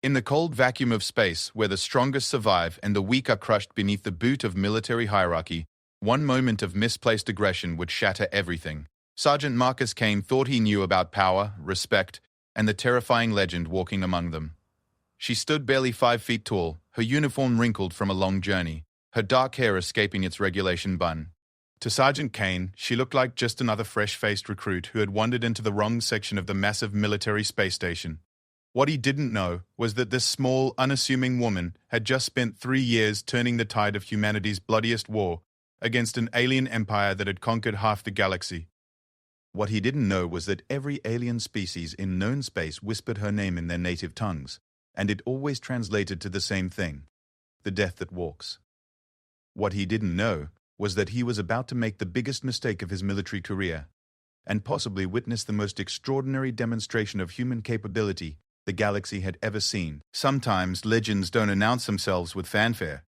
In the cold vacuum of space, where the strongest survive and the weak are crushed beneath the boot of military hierarchy, one moment of misplaced aggression would shatter everything. Sergeant Marcus Kane thought he knew about power, respect, and the terrifying legend walking among them. She stood barely 5 feet tall, her uniform wrinkled from a long journey, her dark hair escaping its regulation bun. To Sergeant Kane, she looked like just another fresh-faced recruit who had wandered into the wrong section of the massive military space station. What he didn't know was that this small, unassuming woman had just spent 3 years turning the tide of humanity's bloodiest war against an alien empire that had conquered half the galaxy. What he didn't know was that every alien species in known space whispered her name in their native tongues, and it always translated to the same thing: the death that walks. What he didn't know was that he was about to make the biggest mistake of his military career, and possibly witness the most extraordinary demonstration of human capability the galaxy had ever seen. Sometimes legends don't announce themselves with fanfare.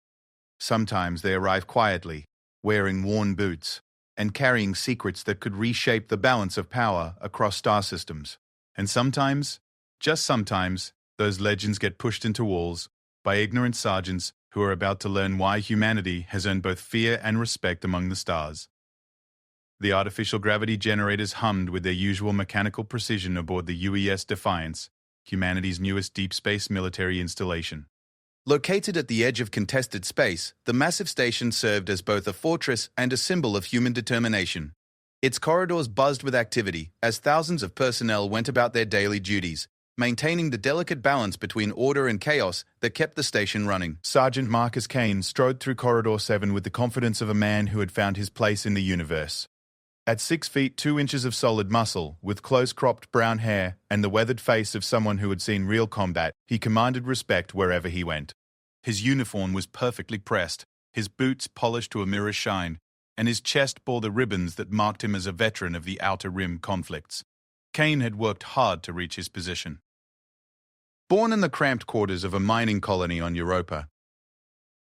Sometimes they arrive quietly, wearing worn boots, and carrying secrets that could reshape the balance of power across star systems. And sometimes, just sometimes, those legends get pushed into walls by ignorant sergeants who are about to learn why humanity has earned both fear and respect among the stars. The artificial gravity generators hummed with their usual mechanical precision aboard the UES Defiance, humanity's newest deep space military installation. Located at the edge of contested space, the massive station served as both a fortress and a symbol of human determination. Its corridors buzzed with activity as thousands of personnel went about their daily duties, maintaining the delicate balance between order and chaos that kept the station running. Sergeant Marcus Kane strode through Corridor 7 with the confidence of a man who had found his place in the universe. At 6 feet 2 inches of solid muscle, with close-cropped brown hair and the weathered face of someone who had seen real combat, he commanded respect wherever he went. His uniform was perfectly pressed, his boots polished to a mirror shine, and his chest bore the ribbons that marked him as a veteran of the Outer Rim conflicts. Kane had worked hard to reach his position. Born in the cramped quarters of a mining colony on Europa,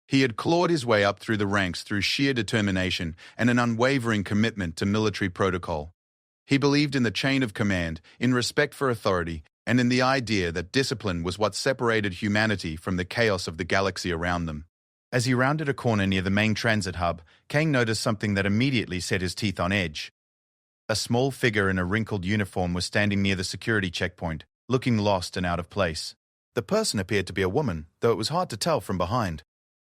he had clawed his way up through the ranks through sheer determination and an unwavering commitment to military protocol. He believed in the chain of command, in respect for authority, and in the idea that discipline was what separated humanity from the chaos of the galaxy around them. As he rounded a corner near the main transit hub, Kane noticed something that immediately set his teeth on edge. A small figure in a wrinkled uniform was standing near the security checkpoint, looking lost and out of place. The person appeared to be a woman, though it was hard to tell from behind.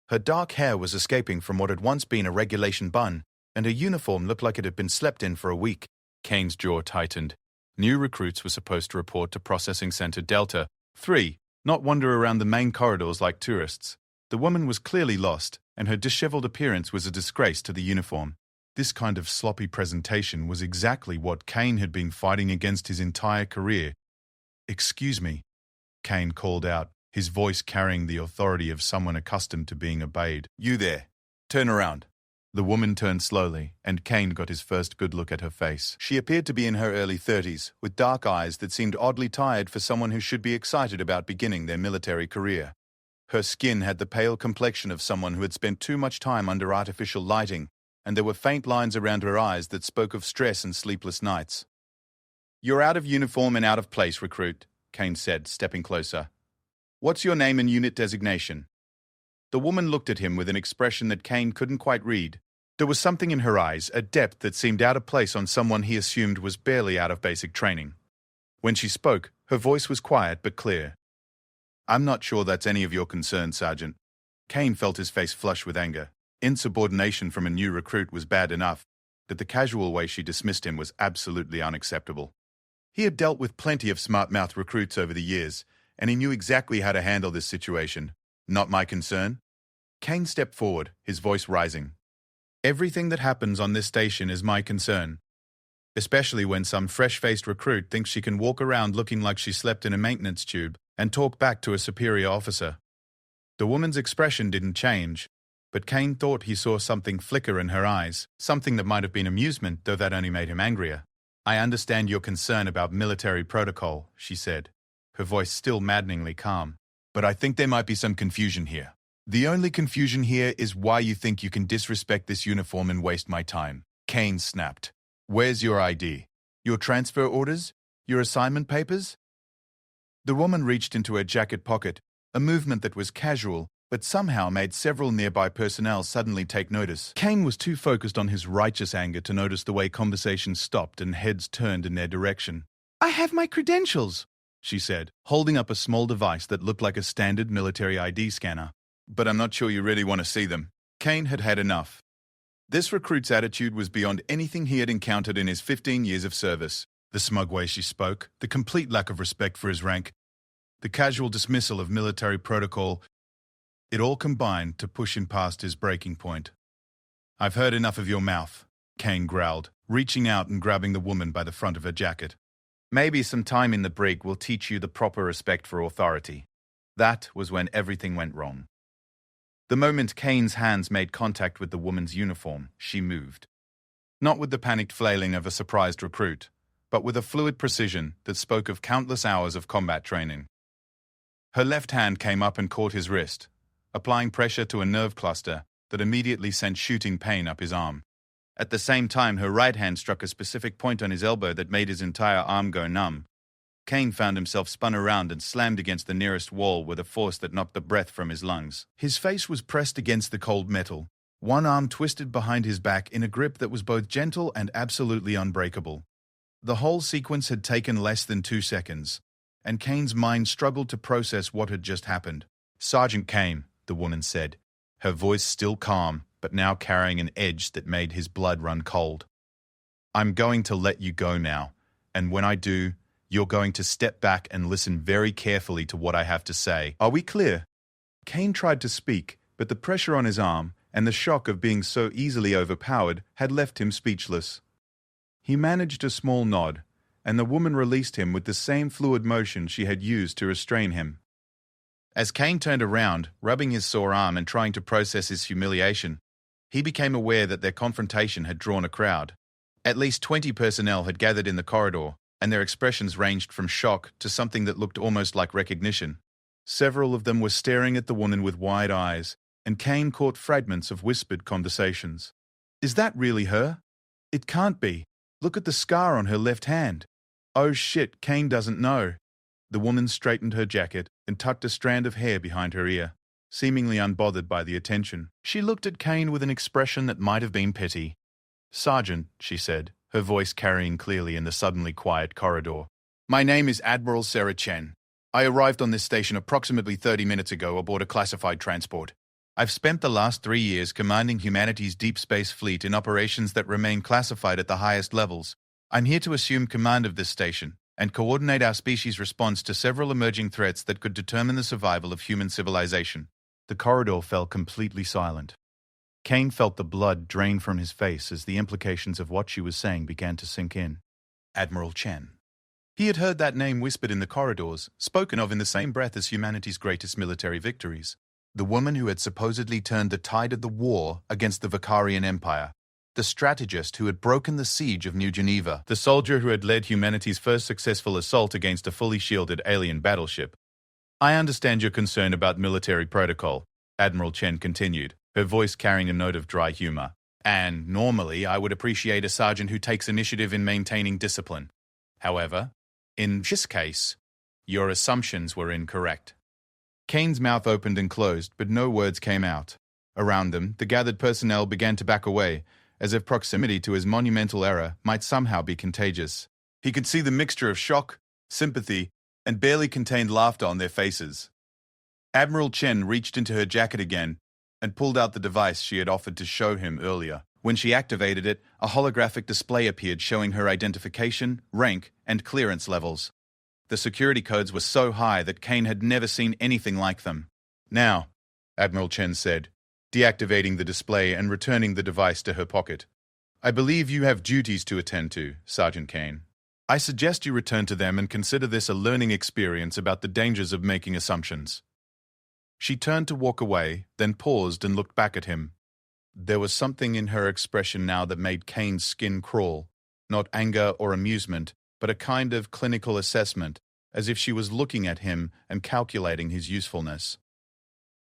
Her dark hair was escaping from what had once been a regulation bun, and her uniform looked like it had been slept in for a week. Kane's jaw tightened. New recruits were supposed to report to Processing Center Delta 3, not wander around the main corridors like tourists. The woman was clearly lost, and her disheveled appearance was a disgrace to the uniform. This kind of sloppy presentation was exactly what Kane had been fighting against his entire career. "Excuse me," Kane called out, his voice carrying the authority of someone accustomed to being obeyed. "You there. Turn around." The woman turned slowly, and Kane got his first good look at her face. She appeared to be in her early 30s, with dark eyes that seemed oddly tired for someone who should be excited about beginning their military career. Her skin had the pale complexion of someone who had spent too much time under artificial lighting, and there were faint lines around her eyes that spoke of stress and sleepless nights. "You're out of uniform and out of place, recruit," Kane said, stepping closer. "What's your name and unit designation?" The woman looked at him with an expression that Kane couldn't quite read. There was something in her eyes, a depth that seemed out of place on someone he assumed was barely out of basic training. When she spoke, her voice was quiet but clear. "I'm not sure that's any of your concern, Sergeant." Kane felt his face flush with anger. Insubordination from a new recruit was bad enough, but the casual way she dismissed him was absolutely unacceptable. He had dealt with plenty of smart-mouthed recruits over the years, and he knew exactly how to handle this situation. "Not my concern?" Kane stepped forward, his voice rising. "Everything that happens on this station is my concern, especially when some fresh-faced recruit thinks she can walk around looking like she slept in a maintenance tube and talk back to a superior officer." The woman's expression didn't change, but Kane thought he saw something flicker in her eyes, something that might have been amusement, though that only made him angrier. "I understand your concern about military protocol," she said, her voice still maddeningly calm. "But I think there might be some confusion here. The only confusion here is why you think you can disrespect this uniform and waste my time." Kane snapped. "Where's your ID? Your transfer orders? Your assignment papers?" The woman reached into her jacket pocket, a movement that was casual, but somehow made several nearby personnel suddenly take notice. Kane was too focused on his righteous anger to notice the way conversations stopped and heads turned in their direction. "I have my credentials," she said, holding up a small device that looked like a standard military ID scanner. "But I'm not sure you really want to see them." Kane had had enough. This recruit's attitude was beyond anything he had encountered in his 15 years of service. The smug way she spoke, the complete lack of respect for his rank, the casual dismissal of military protocol, it all combined to push him past his breaking point. "I've heard enough of your mouth," Kane growled, reaching out and grabbing the woman by the front of her jacket. "Maybe some time in the brig will teach you the proper respect for authority." That was when everything went wrong. The moment Kane's hands made contact with the woman's uniform, she moved. Not with the panicked flailing of a surprised recruit, but with a fluid precision that spoke of countless hours of combat training. Her left hand came up and caught his wrist, applying pressure to a nerve cluster that immediately sent shooting pain up his arm. At the same time, her right hand struck a specific point on his elbow that made his entire arm go numb. Kane found himself spun around and slammed against the nearest wall with a force that knocked the breath from his lungs. His face was pressed against the cold metal, one arm twisted behind his back in a grip that was both gentle and absolutely unbreakable. The whole sequence had taken less than 2 seconds, and Kane's mind struggled to process what had just happened. "Sergeant Kane," the woman said, her voice still calm, but now carrying an edge that made his blood run cold. "I'm going to let you go now, and when I do, you're going to step back and listen very carefully to what I have to say. Are we clear?" Kane tried to speak, but the pressure on his arm and the shock of being so easily overpowered had left him speechless. He managed a small nod, and the woman released him with the same fluid motion she had used to restrain him. As Kane turned around, rubbing his sore arm and trying to process his humiliation, he became aware that their confrontation had drawn a crowd. At least 20 personnel had gathered in the corridor, and their expressions ranged from shock to something that looked almost like recognition. Several of them were staring at the woman with wide eyes, and Kane caught fragments of whispered conversations. "Is that really her? It can't be. Look at the scar on her left hand. Oh shit, Kane doesn't know." The woman straightened her jacket and tucked a strand of hair behind her ear, seemingly unbothered by the attention. She looked at Kane with an expression that might have been pity. "Sergeant," she said, her voice carrying clearly in the suddenly quiet corridor. "My name is Admiral Sarah Chen. I arrived on this station approximately 30 minutes ago aboard a classified transport. I've spent the last 3 years commanding humanity's deep space fleet in operations that remain classified at the highest levels. I'm here to assume command of this station and coordinate our species' response to several emerging threats that could determine the survival of human civilization." The corridor fell completely silent. Kane felt the blood drain from his face as the implications of what she was saying began to sink in. Admiral Chen. He had heard that name whispered in the corridors, spoken of in the same breath as humanity's greatest military victories. The woman who had supposedly turned the tide of the war against the Vicarian Empire. The strategist who had broken the siege of New Geneva. The soldier who had led humanity's first successful assault against a fully shielded alien battleship. "I understand your concern about military protocol," Admiral Chen continued, her voice carrying a note of dry humor. "And normally I would appreciate a sergeant who takes initiative in maintaining discipline. However, in this case, your assumptions were incorrect." Kane's mouth opened and closed, but no words came out. Around them, the gathered personnel began to back away, as if proximity to his monumental error might somehow be contagious. He could see the mixture of shock, sympathy, and barely contained laughter on their faces. Admiral Chen reached into her jacket again and pulled out the device she had offered to show him earlier. When she activated it, a holographic display appeared showing her identification, rank, and clearance levels. The security codes were so high that Kane had never seen anything like them. "Now," Admiral Chen said, deactivating the display and returning the device to her pocket. "I believe you have duties to attend to, Sergeant Kane. I suggest you return to them and consider this a learning experience about the dangers of making assumptions." She turned to walk away, then paused and looked back at him. There was something in her expression now that made Kane's skin crawl. Not anger or amusement, but a kind of clinical assessment, as if she was looking at him and calculating his usefulness.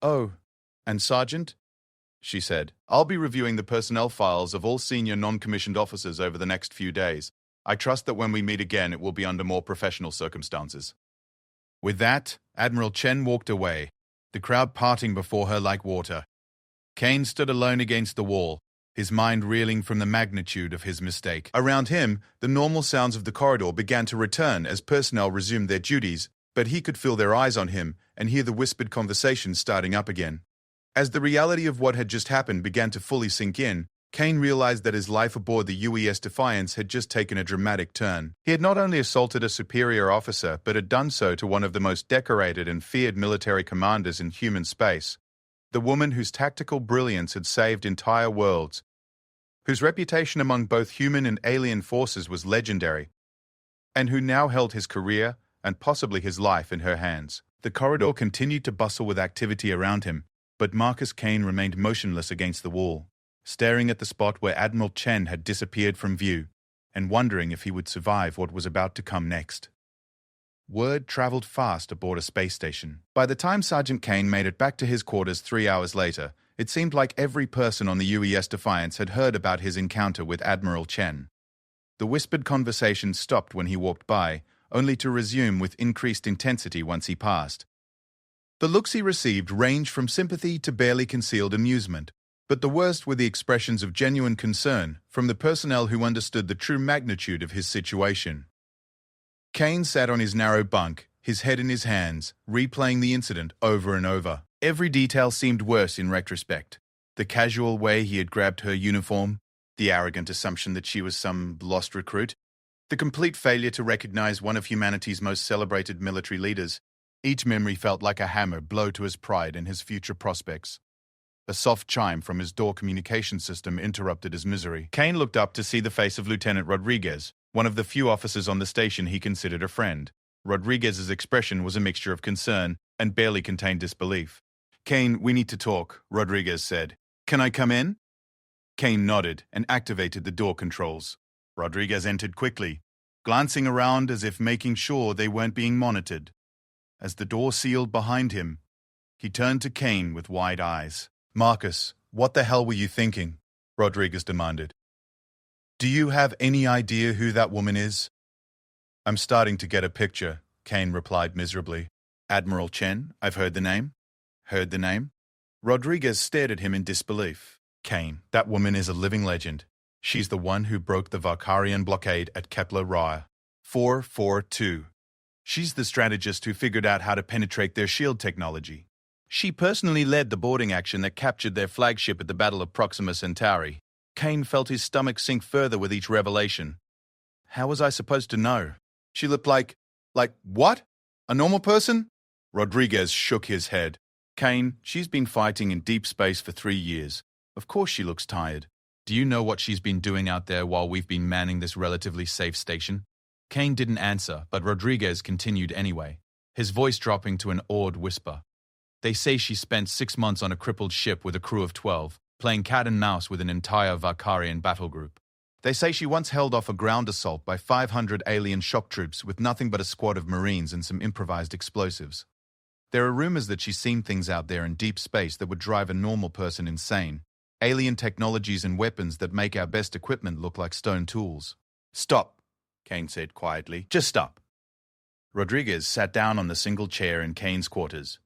"Oh, and Sergeant?" she said. "I'll be reviewing the personnel files of all senior non-commissioned officers over the next few days. I trust that when we meet again it will be under more professional circumstances." With that, Admiral Chen walked away, the crowd parting before her like water. Kane stood alone against the wall, his mind reeling from the magnitude of his mistake. Around him, the normal sounds of the corridor began to return as personnel resumed their duties, but he could feel their eyes on him and hear the whispered conversations starting up again. As the reality of what had just happened began to fully sink in, Kane realized that his life aboard the UES Defiance had just taken a dramatic turn. He had not only assaulted a superior officer, but had done so to one of the most decorated and feared military commanders in human space, the woman whose tactical brilliance had saved entire worlds, whose reputation among both human and alien forces was legendary, and who now held his career and possibly his life in her hands. The corridor continued to bustle with activity around him, but Marcus Kane remained motionless against the wall, staring at the spot where Admiral Chen had disappeared from view, and wondering if he would survive what was about to come next. Word traveled fast aboard a space station. By the time Sergeant Kane made it back to his quarters 3 hours later, it seemed like every person on the UES Defiance had heard about his encounter with Admiral Chen. The whispered conversation stopped when he walked by, only to resume with increased intensity once he passed. The looks he received ranged from sympathy to barely concealed amusement, but the worst were the expressions of genuine concern from the personnel who understood the true magnitude of his situation. Kane sat on his narrow bunk, his head in his hands, replaying the incident over and over. Every detail seemed worse in retrospect. The casual way he had grabbed her uniform, the arrogant assumption that she was some lost recruit, the complete failure to recognize one of humanity's most celebrated military leaders. Each memory felt like a hammer blow to his pride and his future prospects. A soft chime from his door communication system interrupted his misery. Kane looked up to see the face of Lieutenant Rodriguez, one of the few officers on the station he considered a friend. Rodriguez's expression was a mixture of concern and barely contained disbelief. "Kane, we need to talk," Rodriguez said. "Can I come in?" Kane nodded and activated the door controls. Rodriguez entered quickly, glancing around as if making sure they weren't being monitored. As the door sealed behind him, he turned to Kane with wide eyes. "Marcus, what the hell were you thinking?" Rodriguez demanded. "Do you have any idea who that woman is?" "I'm starting to get a picture," Kane replied miserably. "Admiral Chen, I've heard the name." "Heard the name?" Rodriguez stared at him in disbelief. "Kane, that woman is a living legend. She's the one who broke the Valkyrian blockade at Kepler-Raya 442. She's the strategist who figured out how to penetrate their shield technology. She personally led the boarding action that captured their flagship at the Battle of Proxima Centauri." Kane felt his stomach sink further with each revelation. "How was I supposed to know? She looked like what? A normal person?" Rodriguez shook his head. "Kane, she's been fighting in deep space for 3 years. Of course she looks tired. Do you know what she's been doing out there while we've been manning this relatively safe station?" Kane didn't answer, but Rodriguez continued anyway, his voice dropping to an awed whisper. "They say she spent 6 months on a crippled ship with a crew of 12, playing cat and mouse with an entire Valkyrian battle group. They say she once held off a ground assault by 500 alien shock troops with nothing but a squad of Marines and some improvised explosives. There are rumors that she's seen things out there in deep space that would drive a normal person insane. Alien technologies and weapons that make our best equipment look like stone tools." "Stop," Kane said quietly. "Just stop." Rodriguez sat down on the single chair in Kane's quarters,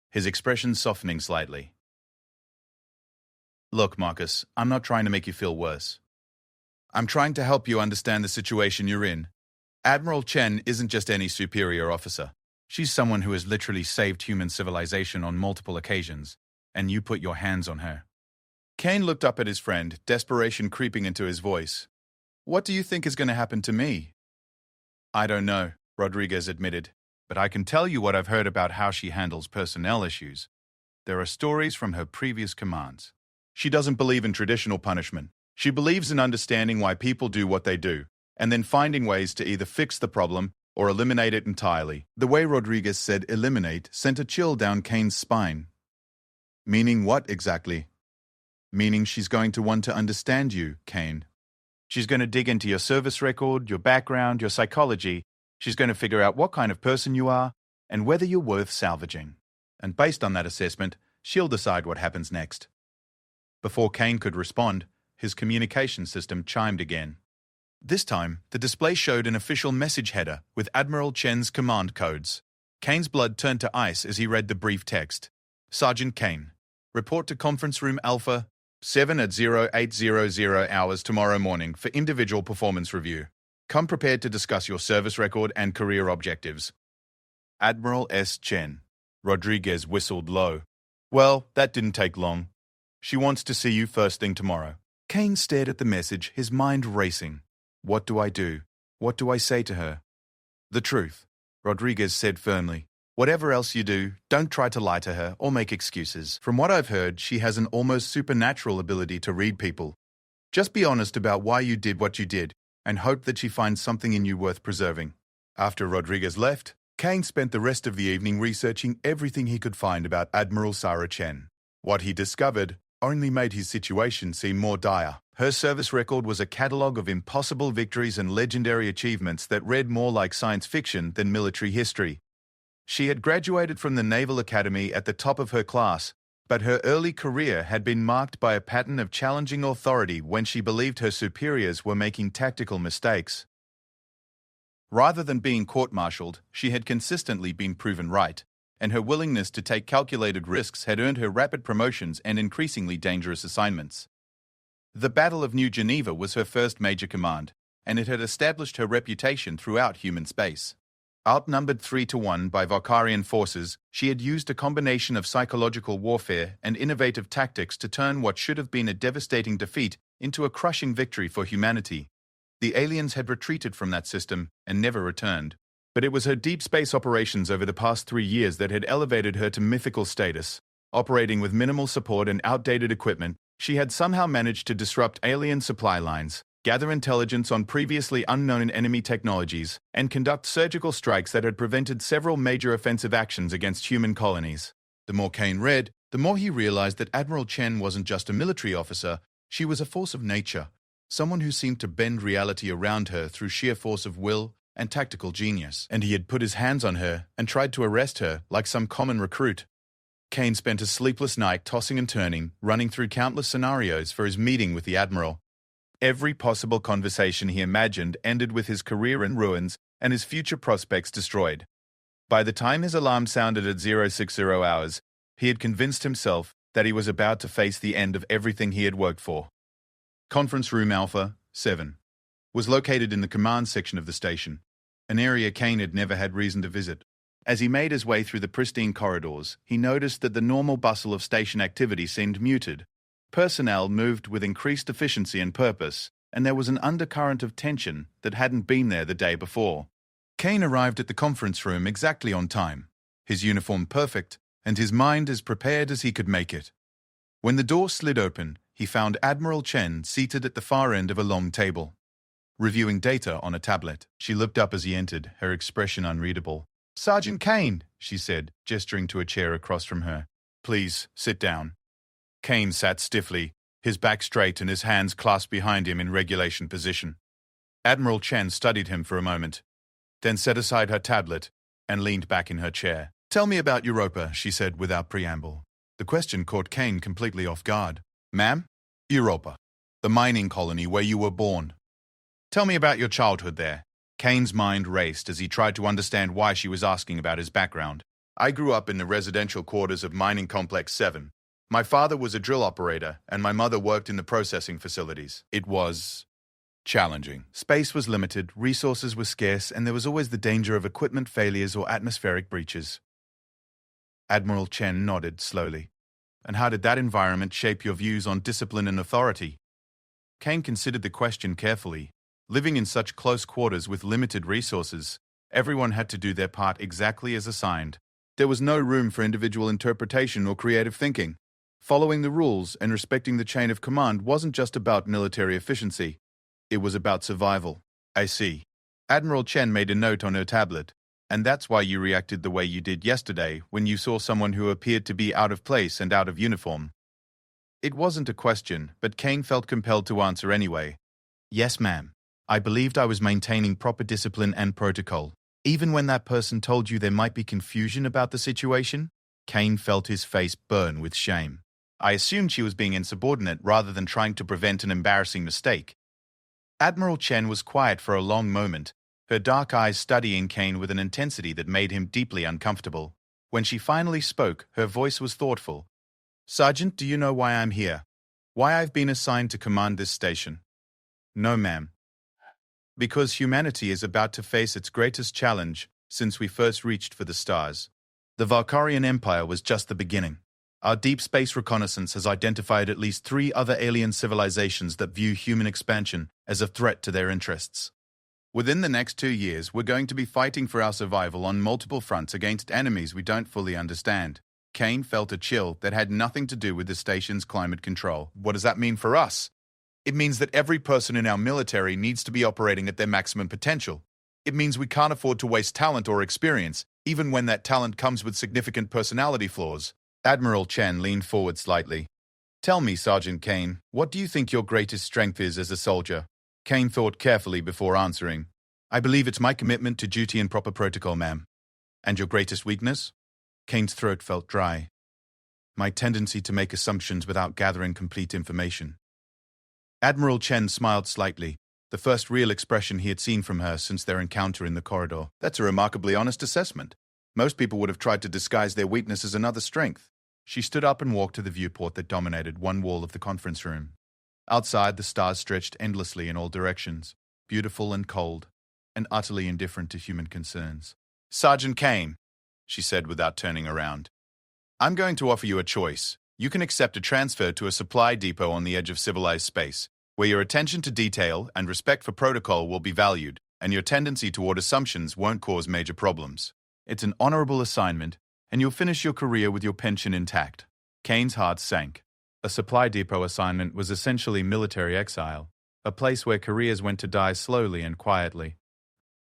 his expression softening slightly. "Look, Marcus, I'm not trying to make you feel worse. I'm trying to help you understand the situation you're in. Admiral Chen isn't just any superior officer. She's someone who has literally saved human civilization on multiple occasions, and you put your hands on her." Kane looked up at his friend, desperation creeping into his voice. "What do you think is going to happen to me?" "I don't know," Rodriguez admitted, "but I can tell you what I've heard about how she handles personnel issues. There are stories from her previous commands. She doesn't believe in traditional punishment. She believes in understanding why people do what they do, and then finding ways to either fix the problem or eliminate it entirely." The way Rodriguez said eliminate sent a chill down Kane's spine. "Meaning what exactly?" "Meaning she's going to want to understand you, Kane. She's going to dig into your service record, your background, your psychology. She's going to figure out what kind of person you are and whether you're worth salvaging. And based on that assessment, she'll decide what happens next." Before Kane could respond, his communication system chimed again. This time, the display showed an official message header with Admiral Chen's command codes. Kane's blood turned to ice as he read the brief text. Sergeant Kane. Report to Conference Room Alpha 7 at 0800 hours tomorrow morning for individual performance review. Come prepared to discuss your service record and career objectives. Admiral S. Chen. Rodriguez whistled low. Well, that didn't take long. She wants to see you first thing tomorrow. Kane stared at the message, his mind racing. What do I do? What do I say to her? The truth, Rodriguez said firmly. Whatever else you do, don't try to lie to her or make excuses. From what I've heard, she has an almost supernatural ability to read people. Just be honest about why you did what you did, and hope that she finds something in you worth preserving. After Rodriguez left, Kane spent the rest of the evening researching everything he could find about Admiral Sarah Chen. What he discovered only made his situation seem more dire. Her service record was a catalogue of impossible victories and legendary achievements that read more like science fiction than military history. She had graduated from the Naval Academy at the top of her class, but her early career had been marked by a pattern of challenging authority when she believed her superiors were making tactical mistakes. Rather than being court-martialed, she had consistently been proven right, and her willingness to take calculated risks had earned her rapid promotions and increasingly dangerous assignments. The Battle of New Geneva was her first major command, and it had established her reputation throughout human space. Outnumbered 3-1 by Valkyrian forces, she had used a combination of psychological warfare and innovative tactics to turn what should have been a devastating defeat into a crushing victory for humanity. The aliens had retreated from that system and never returned, but it was her deep space operations over the past 3 years that had elevated her to mythical status. Operating with minimal support and outdated equipment, she had somehow managed to disrupt alien supply lines, gather intelligence on previously unknown enemy technologies, and conduct surgical strikes that had prevented several major offensive actions against human colonies. The more Kane read, the more he realized that Admiral Chen wasn't just a military officer, she was a force of nature, someone who seemed to bend reality around her through sheer force of will and tactical genius. And he had put his hands on her and tried to arrest her like some common recruit. Kane spent a sleepless night tossing and turning, running through countless scenarios for his meeting with the Admiral. Every possible conversation he imagined ended with his career in ruins and his future prospects destroyed. By the time his alarm sounded at 060 hours, he had convinced himself that he was about to face the end of everything he had worked for. Conference Room Alpha 7 was located in the command section of the station, an area Kane had never had reason to visit. As he made his way through the pristine corridors, he noticed that the normal bustle of station activity seemed muted. Personnel moved with increased efficiency and purpose, and there was an undercurrent of tension that hadn't been there the day before. Kane arrived at the conference room exactly on time, his uniform perfect, and his mind as prepared as he could make it. When the door slid open, he found Admiral Chen seated at the far end of a long table. Reviewing data on a tablet, she looked up as he entered, her expression unreadable. "Sergeant Kane," she said, gesturing to a chair across from her. "Please, sit down." Kane sat stiffly, his back straight and his hands clasped behind him in regulation position. Admiral Chen studied him for a moment, then set aside her tablet and leaned back in her chair. "Tell me about Europa," she said without preamble. The question caught Kane completely off guard. "Ma'am? Europa, the mining colony where you were born. Tell me about your childhood there." Kane's mind raced as he tried to understand why she was asking about his background. "I grew up in the residential quarters of Mining Complex 7. My father was a drill operator, and my mother worked in the processing facilities. It was challenging. Space was limited, resources were scarce, and there was always the danger of equipment failures or atmospheric breaches." Admiral Chen nodded slowly. "And how did that environment shape your views on discipline and authority?" Kane considered the question carefully. Living in such close quarters with limited resources, everyone had to do their part exactly as assigned. There was no room for individual interpretation or creative thinking. Following the rules and respecting the chain of command wasn't just about military efficiency. It was about survival. "I see." Admiral Chen made a note on her tablet. "And that's why you reacted the way you did yesterday when you saw someone who appeared to be out of place and out of uniform." It wasn't a question, but Kane felt compelled to answer anyway. "Yes, ma'am. I believed I was maintaining proper discipline and protocol. Even when that person told you there might be confusion about the situation?" Kane felt his face burn with shame. "I assumed she was being insubordinate rather than trying to prevent an embarrassing mistake." Admiral Chen was quiet for a long moment, her dark eyes studying Kane with an intensity that made him deeply uncomfortable. When she finally spoke, her voice was thoughtful. "Sergeant, do you know why I'm here? Why I've been assigned to command this station?" "No, ma'am." "Because humanity is about to face its greatest challenge since we first reached for the stars. The Valkyrian Empire was just the beginning. Our deep space reconnaissance has identified at least 3 other alien civilizations that view human expansion as a threat to their interests. Within the next 2 years, we're going to be fighting for our survival on multiple fronts against enemies we don't fully understand." Kane felt a chill that had nothing to do with the station's climate control. "What does that mean for us?" "It means that every person in our military needs to be operating at their maximum potential. It means we can't afford to waste talent or experience, even when that talent comes with significant personality flaws." Admiral Chen leaned forward slightly. "Tell me, Sergeant Kane, what do you think your greatest strength is as a soldier?" Kane thought carefully before answering. "I believe it's my commitment to duty and proper protocol, ma'am." "And your greatest weakness?" Kane's throat felt dry. "My tendency to make assumptions without gathering complete information." Admiral Chen smiled slightly, the first real expression he had seen from her since their encounter in the corridor. "That's a remarkably honest assessment. Most people would have tried to disguise their weakness as another strength." She stood up and walked to the viewport that dominated one wall of the conference room. Outside, the stars stretched endlessly in all directions, beautiful and cold, and utterly indifferent to human concerns. "Sergeant Kane," she said without turning around, "I'm going to offer you a choice. You can accept a transfer to a supply depot on the edge of civilized space, where your attention to detail and respect for protocol will be valued, and your tendency toward assumptions won't cause major problems. It's an honorable assignment, and you'll finish your career with your pension intact." Kane's heart sank. A supply depot assignment was essentially military exile, a place where careers went to die slowly and quietly.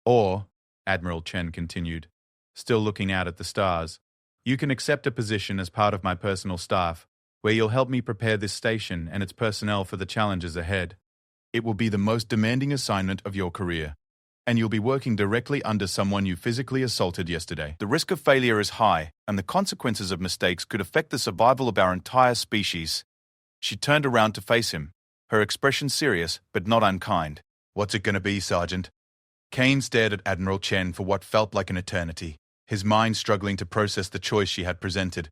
"Or," Admiral Chen continued, still looking out at the stars, "you can accept a position as part of my personal staff, where you'll help me prepare this station and its personnel for the challenges ahead. It will be the most demanding assignment of your career, and you'll be working directly under someone you physically assaulted yesterday. The risk of failure is high, and the consequences of mistakes could affect the survival of our entire species." She turned around to face him, her expression serious but not unkind. "What's it going to be, Sergeant?" Kane stared at Admiral Chen for what felt like an eternity, his mind struggling to process the choice she had presented.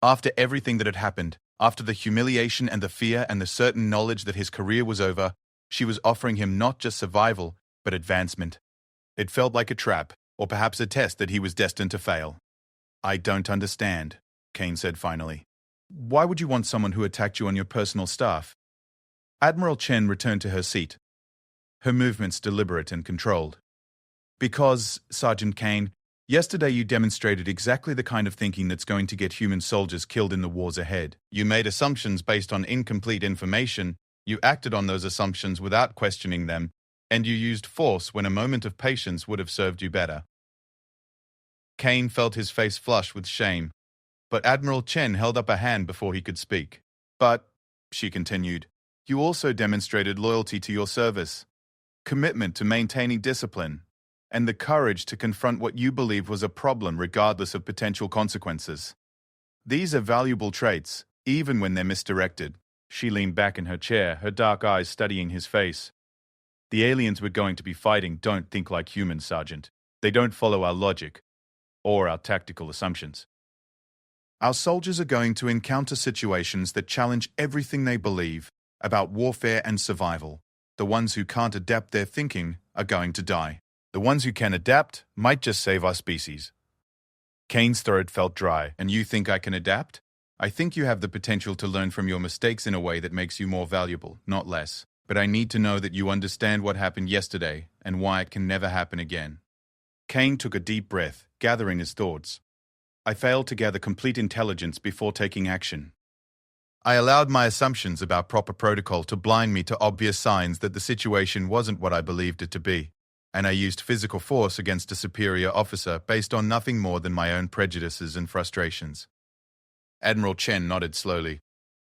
After everything that had happened, after the humiliation and the fear and the certain knowledge that his career was over, she was offering him not just survival, but advancement. It felt like a trap, or perhaps a test that he was destined to fail. "I don't understand," Kane said finally. "Why would you want someone who attacked you on your personal staff?" Admiral Chen returned to her seat, her movements deliberate and controlled. "Because, Sergeant Kane, yesterday you demonstrated exactly the kind of thinking that's going to get human soldiers killed in the wars ahead. You made assumptions based on incomplete information, you acted on those assumptions without questioning them, and you used force when a moment of patience would have served you better." Kane felt his face flush with shame, but Admiral Chen held up a hand before he could speak. "But," she continued, "you also demonstrated loyalty to your service, commitment to maintaining discipline, and the courage to confront what you believed was a problem regardless of potential consequences. These are valuable traits, even when they're misdirected." She leaned back in her chair, her dark eyes studying his face. "The aliens we're going to be fighting don't think like humans, Sergeant. They don't follow our logic or our tactical assumptions. Our soldiers are going to encounter situations that challenge everything they believe about warfare and survival. The ones who can't adapt their thinking are going to die. The ones who can adapt might just save our species." Kane's throat felt dry. "And you think I can adapt?" "I think you have the potential to learn from your mistakes in a way that makes you more valuable, not less. But I need to know that you understand what happened yesterday and why it can never happen again." Kane took a deep breath, gathering his thoughts. "I failed to gather complete intelligence before taking action. I allowed my assumptions about proper protocol to blind me to obvious signs that the situation wasn't what I believed it to be, and I used physical force against a superior officer based on nothing more than my own prejudices and frustrations." Admiral Chen nodded slowly.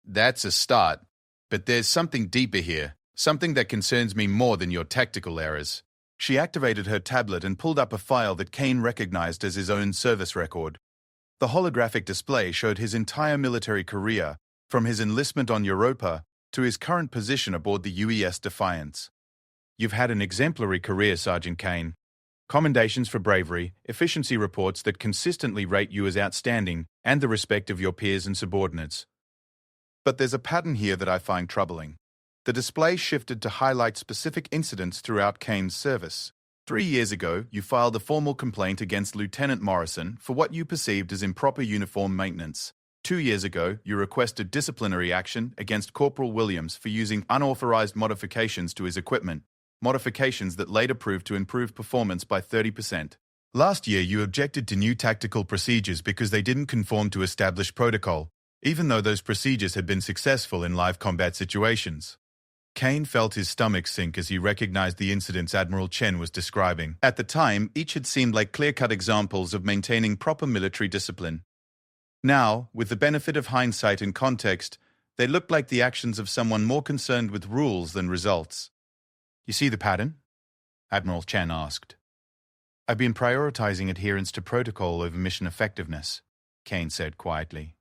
"That's a start, but there's something deeper here, something that concerns me more than your tactical errors." She activated her tablet and pulled up a file that Kane recognized as his own service record. The holographic display showed his entire military career, from his enlistment on Europa to his current position aboard the UES Defiance. "You've had an exemplary career, Sergeant Kane. commendations for bravery, efficiency reports that consistently rate you as outstanding, and the respect of your peers and subordinates. But there's a pattern here that I find troubling. The display shifted to highlight specific incidents throughout Kane's service. 3 years ago, you filed a formal complaint against Lieutenant Morrison for what you perceived as improper uniform maintenance. 2 years ago, you requested disciplinary action against Corporal Williams for using unauthorized modifications to his equipment, modifications that later proved to improve performance by 30%. Last year, you objected to new tactical procedures because they didn't conform to established protocol, even though those procedures had been successful in live combat situations. Kane felt his stomach sink as he recognized the incidents Admiral Chen was describing. At the time, each had seemed like clear-cut examples of maintaining proper military discipline. Now, with the benefit of hindsight and context, they looked like the actions of someone more concerned with rules than results. "You see the pattern?" Admiral Chen asked. "I've been prioritizing adherence to protocol over mission effectiveness," Kane said quietly.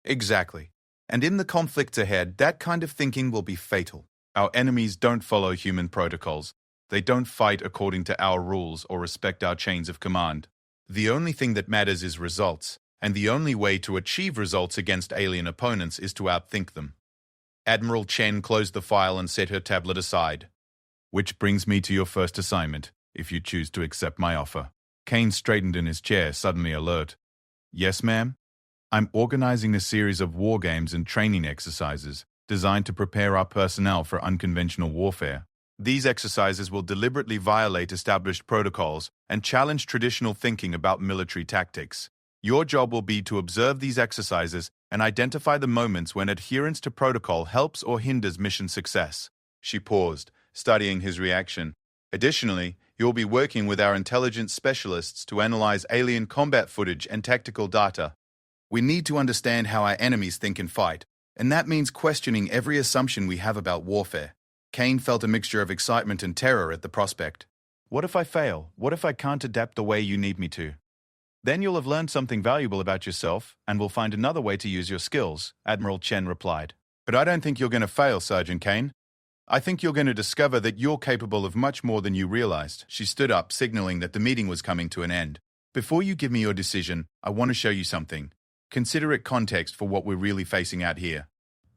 "Exactly. And in the conflicts ahead, that kind of thinking will be fatal. Our enemies don't follow human protocols. They don't fight according to our rules or respect our chains of command. The only thing that matters is results, and the only way to achieve results against alien opponents is to outthink them." Admiral Chen closed the file and set her tablet aside. "Which brings me to your first assignment, if you choose to accept my offer." Kane straightened in his chair, suddenly alert. "Yes, ma'am? I'm organizing a series of war games and training exercises designed to prepare our personnel for unconventional warfare. These exercises will deliberately violate established protocols and challenge traditional thinking about military tactics. Your job will be to observe these exercises and identify the moments when adherence to protocol helps or hinders mission success." She paused, studying his reaction. "Additionally, you'll be working with our intelligence specialists to analyze alien combat footage and tactical data. We need to understand how our enemies think and fight, and that means questioning every assumption we have about warfare." Kane felt a mixture of excitement and terror at the prospect. "What if I fail? What if I can't adapt the way you need me to?" "Then you'll have learned something valuable about yourself, and will find another way to use your skills," Admiral Chen replied. "But I don't think you're going to fail, Sergeant Kane. I think you're going to discover that you're capable of much more than you realized." She stood up, signaling that the meeting was coming to an end. "Before you give me your decision, I want to show you something. Consider it context for what we're really facing out here."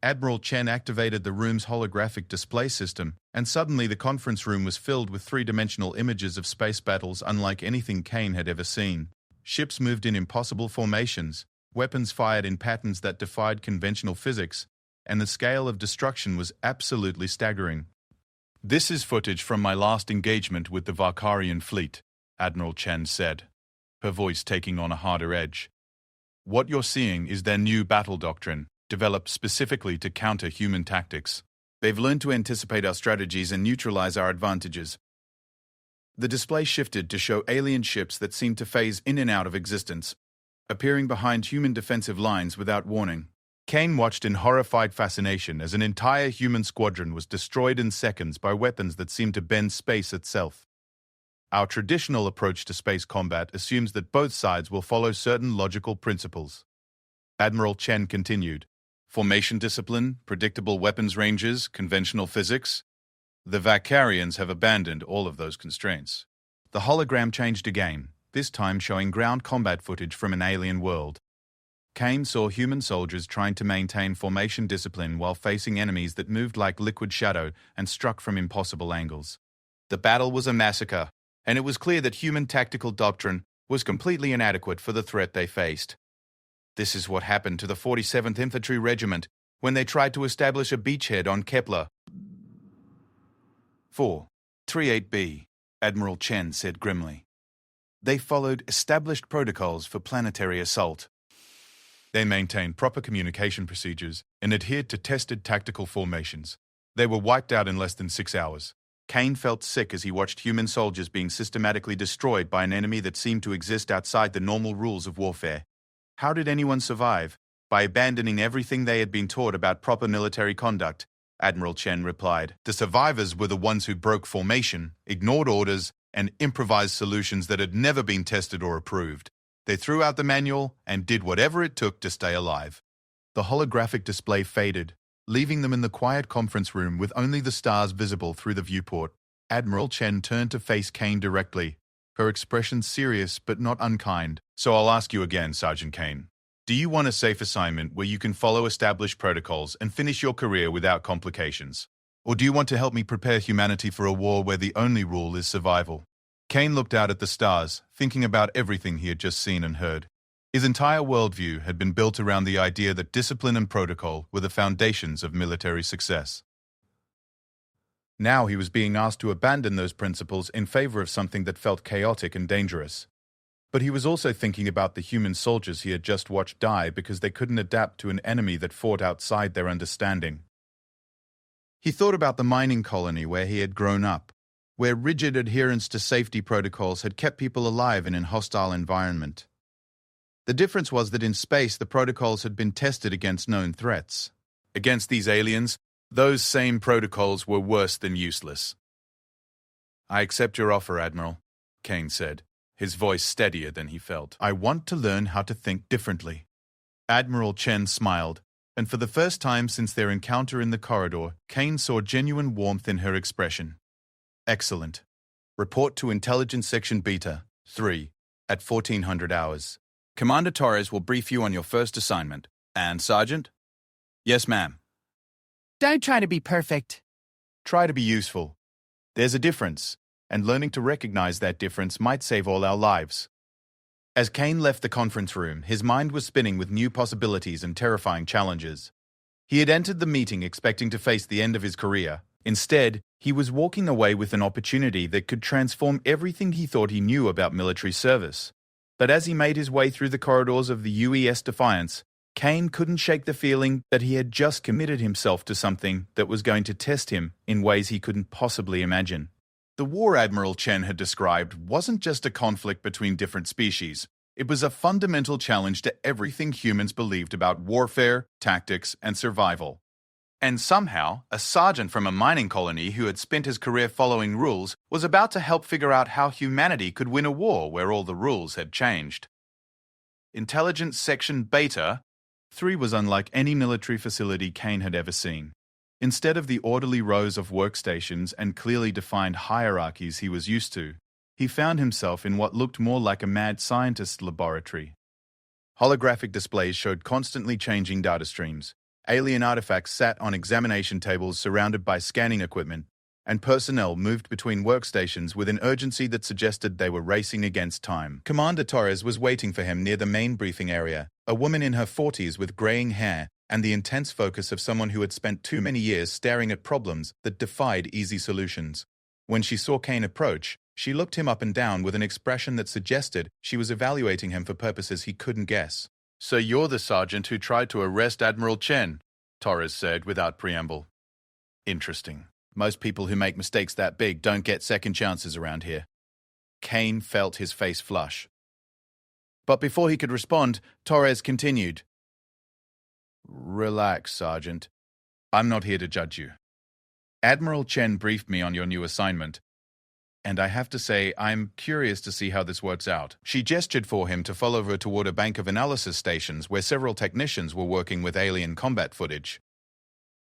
Admiral Chen activated the room's holographic display system, and suddenly the conference room was filled with three-dimensional images of space battles unlike anything Kane had ever seen. Ships moved in impossible formations, weapons fired in patterns that defied conventional physics, and the scale of destruction was absolutely staggering. "This is footage from my last engagement with the Varkarian fleet," Admiral Chen said, her voice taking on a harder edge. "What you're seeing is their new battle doctrine, developed specifically to counter human tactics. They've learned to anticipate our strategies and neutralize our advantages." The display shifted to show alien ships that seemed to phase in and out of existence, appearing behind human defensive lines without warning. Kane watched in horrified fascination as an entire human squadron was destroyed in seconds by weapons that seemed to bend space itself. Our traditional approach to space combat assumes that both sides will follow certain logical principles. Admiral Chen continued. "Formation discipline, predictable weapons ranges, conventional physics. The Vakarians have abandoned all of those constraints." The hologram changed again, this time showing ground combat footage from an alien world. Kane saw human soldiers trying to maintain formation discipline while facing enemies that moved like liquid shadow and struck from impossible angles. The battle was a massacre, and it was clear that human tactical doctrine was completely inadequate for the threat they faced. This is what happened to the 47th Infantry Regiment when they tried to establish a beachhead on Kepler 438b, Admiral Chen said grimly. They followed established protocols for planetary assault. They maintained proper communication procedures and adhered to tested tactical formations. They were wiped out in less than 6 hours. Kane felt sick as he watched human soldiers being systematically destroyed by an enemy that seemed to exist outside the normal rules of warfare. How did anyone survive? By abandoning everything they had been taught about proper military conduct, Admiral Chen replied. The survivors were the ones who broke formation, ignored orders, and improvised solutions that had never been tested or approved. They threw out the manual and did whatever it took to stay alive. The holographic display faded, leaving them in the quiet conference room with only the stars visible through the viewport. Admiral Chen turned to face Kane directly, her expression serious but not unkind. So I'll ask you again, Sergeant Kane. Do you want a safe assignment where you can follow established protocols and finish your career without complications? Or do you want to help me prepare humanity for a war where the only rule is survival? Kane looked out at the stars, thinking about everything he had just seen and heard. His entire worldview had been built around the idea that discipline and protocol were the foundations of military success. Now he was being asked to abandon those principles in favor of something that felt chaotic and dangerous. But he was also thinking about the human soldiers he had just watched die because they couldn't adapt to an enemy that fought outside their understanding. He thought about the mining colony where he had grown up, where rigid adherence to safety protocols had kept people alive in a hostile environment. The difference was that in space the protocols had been tested against known threats. Against these aliens, those same protocols were worse than useless. "I accept your offer, Admiral," Kane said, his voice steadier than he felt. "I want to learn how to think differently." Admiral Chen smiled, and for the first time since their encounter in the corridor, Kane saw genuine warmth in her expression. "Excellent. Report to Intelligence Section Beta 3 at 1400 hours. Commander Torres will brief you on your first assignment. And, Sergeant?" "Yes, ma'am." Don't try to be perfect. Try to be useful. There's a difference, and learning to recognize that difference might save all our lives. As Kane left the conference room, his mind was spinning with new possibilities and terrifying challenges. He had entered the meeting expecting to face the end of his career. Instead, he was walking away with an opportunity that could transform everything he thought he knew about military service. But as he made his way through the corridors of the UES Defiance, Kane couldn't shake the feeling that he had just committed himself to something that was going to test him in ways he couldn't possibly imagine. The war Admiral Chen had described wasn't just a conflict between different species. It was a fundamental challenge to everything humans believed about warfare, tactics, and survival. And somehow, a sergeant from a mining colony who had spent his career following rules was about to help figure out how humanity could win a war where all the rules had changed. Intelligence Section Beta 3 was unlike any military facility Kane had ever seen. Instead of the orderly rows of workstations and clearly defined hierarchies he was used to, he found himself in what looked more like a mad scientist's laboratory. Holographic displays showed constantly changing data streams. Alien artifacts sat on examination tables surrounded by scanning equipment, and personnel moved between workstations with an urgency that suggested they were racing against time. Commander Torres was waiting for him near the main briefing area, a woman in her 40s with graying hair and the intense focus of someone who had spent too many years staring at problems that defied easy solutions. When she saw Kane approach, she looked him up and down with an expression that suggested she was evaluating him for purposes he couldn't guess. "So you're the sergeant who tried to arrest Admiral Chen," Torres said without preamble. "Interesting. Most people who make mistakes that big don't get second chances around here." Kane felt his face flush. But before he could respond, Torres continued. "Relax, Sergeant. I'm not here to judge you. Admiral Chen briefed me on your new assignment, and I have to say I'm curious to see how this works out." She gestured for him to follow her toward a bank of analysis stations where several technicians were working with alien combat footage.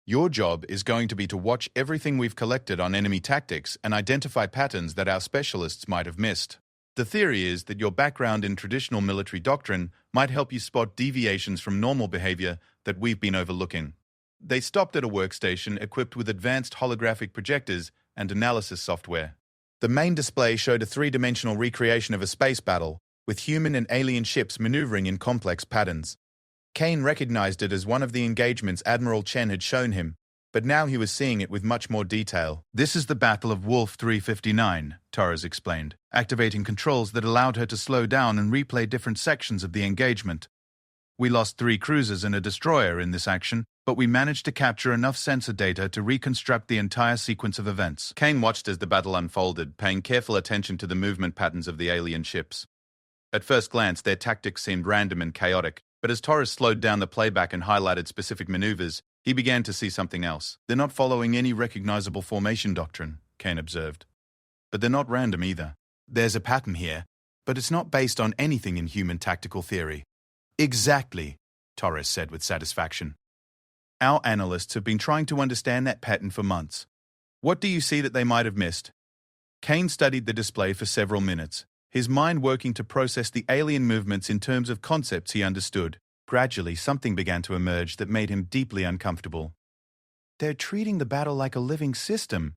"Your job is going to be to watch everything we've collected on enemy tactics and identify patterns that our specialists might have missed. The theory is that your background in traditional military doctrine might help you spot deviations from normal behavior that we've been overlooking." They stopped at a workstation equipped with advanced holographic projectors and analysis software. The main display showed a three-dimensional recreation of a space battle, with human and alien ships maneuvering in complex patterns. Kane recognized it as one of the engagements Admiral Chen had shown him, but now he was seeing it with much more detail. "This is the Battle of Wolf 359, Torres explained, activating controls that allowed her to slow down and replay different sections of the engagement. "We lost 3 cruisers and a destroyer in this action, but we managed to capture enough sensor data to reconstruct the entire sequence of events." Kane watched as the battle unfolded, paying careful attention to the movement patterns of the alien ships. At first glance, their tactics seemed random and chaotic, but as Torres slowed down the playback and highlighted specific maneuvers, he began to see something else. "They're not following any recognizable formation doctrine," Kane observed. "But they're not random either. There's a pattern here, but it's not based on anything in human tactical theory." "Exactly," Torres said with satisfaction. "Our analysts have been trying to understand that pattern for months. What do you see that they might have missed?" Kane studied the display for several minutes, his mind working to process the alien movements in terms of concepts he understood. Gradually, something began to emerge that made him deeply uncomfortable. "They're treating the battle like a living system,"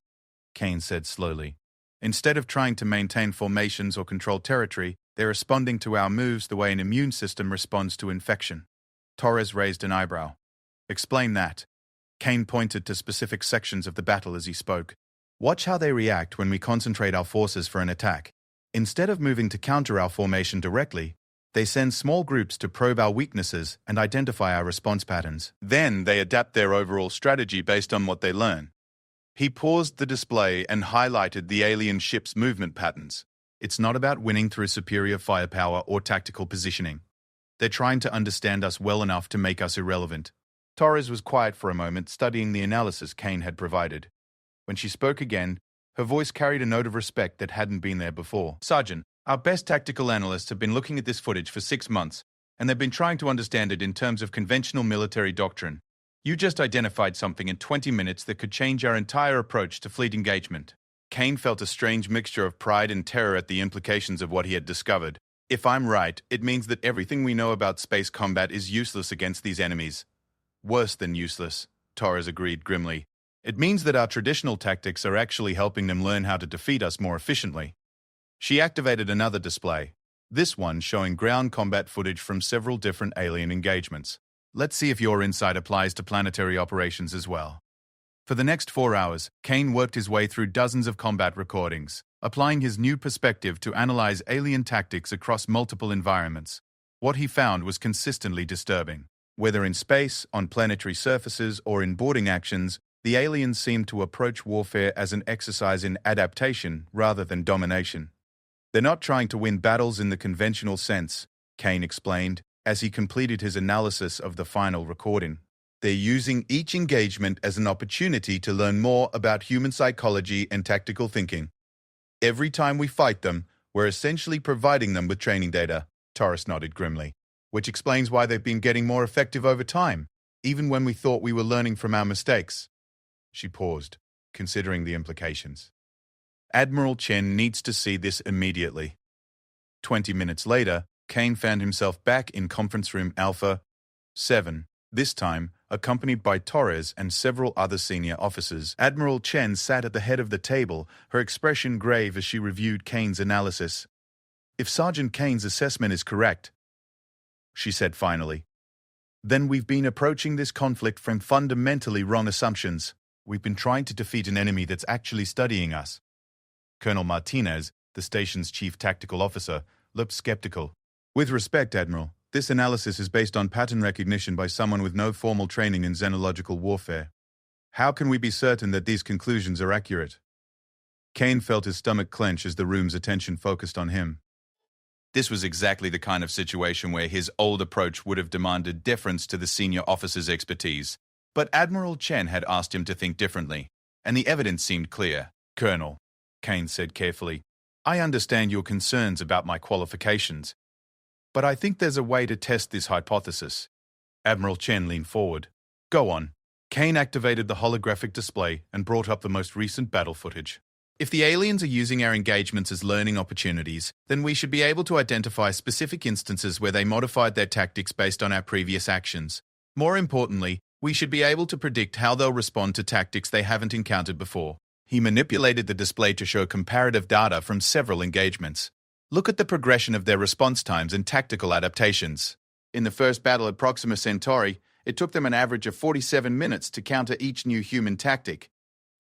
Kane said slowly. "Instead of trying to maintain formations or control territory, they're responding to our moves the way an immune system responds to infection." Torres raised an eyebrow. "Explain that." Kane pointed to specific sections of the battle as he spoke. "Watch how they react when we concentrate our forces for an attack. Instead of moving to counter our formation directly, they send small groups to probe our weaknesses and identify our response patterns. Then they adapt their overall strategy based on what they learn." He paused the display and highlighted the alien ship's movement patterns. "It's not about winning through superior firepower or tactical positioning. They're trying to understand us well enough to make us irrelevant." Torres was quiet for a moment, studying the analysis Kane had provided. When she spoke again, her voice carried a note of respect that hadn't been there before. "Sergeant, our best tactical analysts have been looking at this footage for 6 months, and they've been trying to understand it in terms of conventional military doctrine. You just identified something in 20 minutes that could change our entire approach to fleet engagement." Kane felt a strange mixture of pride and terror at the implications of what he had discovered. "If I'm right, it means that everything we know about space combat is useless against these enemies." "Worse than useless," Torres agreed grimly. "It means that our traditional tactics are actually helping them learn how to defeat us more efficiently." She activated another display, this one showing ground combat footage from several different alien engagements. "Let's see if your insight applies to planetary operations as well." For the next 4 hours, Kane worked his way through dozens of combat recordings, applying his new perspective to analyze alien tactics across multiple environments. What he found was consistently disturbing. Whether in space, on planetary surfaces, or in boarding actions, the aliens seemed to approach warfare as an exercise in adaptation rather than domination. "They're not trying to win battles in the conventional sense," Kane explained, as he completed his analysis of the final recording. "They're using each engagement as an opportunity to learn more about human psychology and tactical thinking. Every time we fight them, we're essentially providing them with training data." Torres nodded grimly. "Which explains why they've been getting more effective over time, even when we thought we were learning from our mistakes." She paused, considering the implications. "Admiral Chen needs to see this immediately." 20 minutes later, Kane found himself back in conference room Alpha 7, this time accompanied by Torres and several other senior officers. Admiral Chen sat at the head of the table, her expression grave as she reviewed Kane's analysis. "If Sergeant Kane's assessment is correct," she said finally, "then we've been approaching this conflict from fundamentally wrong assumptions. We've been trying to defeat an enemy that's actually studying us." Colonel Martinez, the station's chief tactical officer, looked skeptical. "With respect, Admiral, this analysis is based on pattern recognition by someone with no formal training in xenological warfare. How can we be certain that these conclusions are accurate?" Kane felt his stomach clench as the room's attention focused on him. This was exactly the kind of situation where his old approach would have demanded deference to the senior officer's expertise. But Admiral Chen had asked him to think differently, and the evidence seemed clear. "Colonel," Kane said carefully, "I understand your concerns about my qualifications, but I think there's a way to test this hypothesis." Admiral Chen leaned forward. "Go on." Kane activated the holographic display and brought up the most recent battle footage. "If the aliens are using our engagements as learning opportunities, then we should be able to identify specific instances where they modified their tactics based on our previous actions. More importantly, we should be able to predict how they'll respond to tactics they haven't encountered before." He manipulated the display to show comparative data from several engagements. "Look at the progression of their response times and tactical adaptations. In the first battle at Proxima Centauri, it took them an average of 47 minutes to counter each new human tactic.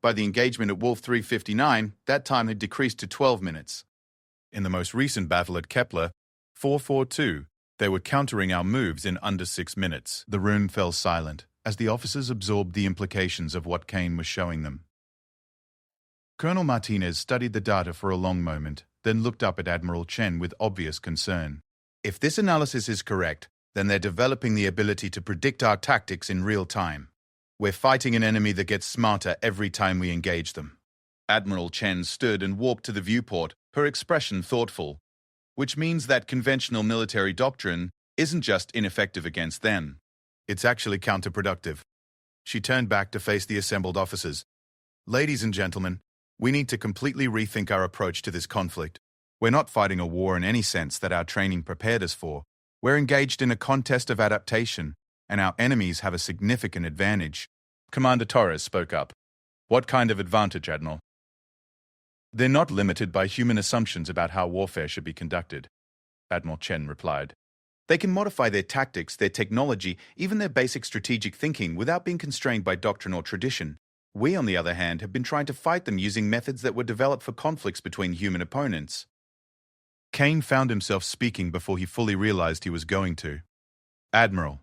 By the engagement at Wolf 359, that time had decreased to 12 minutes. In the most recent battle at Kepler, 442, they were countering our moves in under 6 minutes." The room fell silent as the officers absorbed the implications of what Kane was showing them. Colonel Martinez studied the data for a long moment, then looked up at Admiral Chen with obvious concern. "If this analysis is correct, then they're developing the ability to predict our tactics in real time. We're fighting an enemy that gets smarter every time we engage them." Admiral Chen stood and walked to the viewport, her expression thoughtful. "Which means that conventional military doctrine isn't just ineffective against them. It's actually counterproductive." She turned back to face the assembled officers. "Ladies and gentlemen, We need to completely rethink our approach to this conflict. We're not fighting a war in any sense that our training prepared us for. We're engaged in a contest of adaptation, and our enemies have a significant advantage. Commander Torres spoke up. What kind of advantage, Admiral? They're not limited by human assumptions about how warfare should be conducted, Admiral Chen replied. They can modify their tactics, their technology, even their basic strategic thinking without being constrained by doctrine or tradition. We, on the other hand, have been trying to fight them using methods that were developed for conflicts between human opponents. Kane found himself speaking before he fully realized he was going to. Admiral,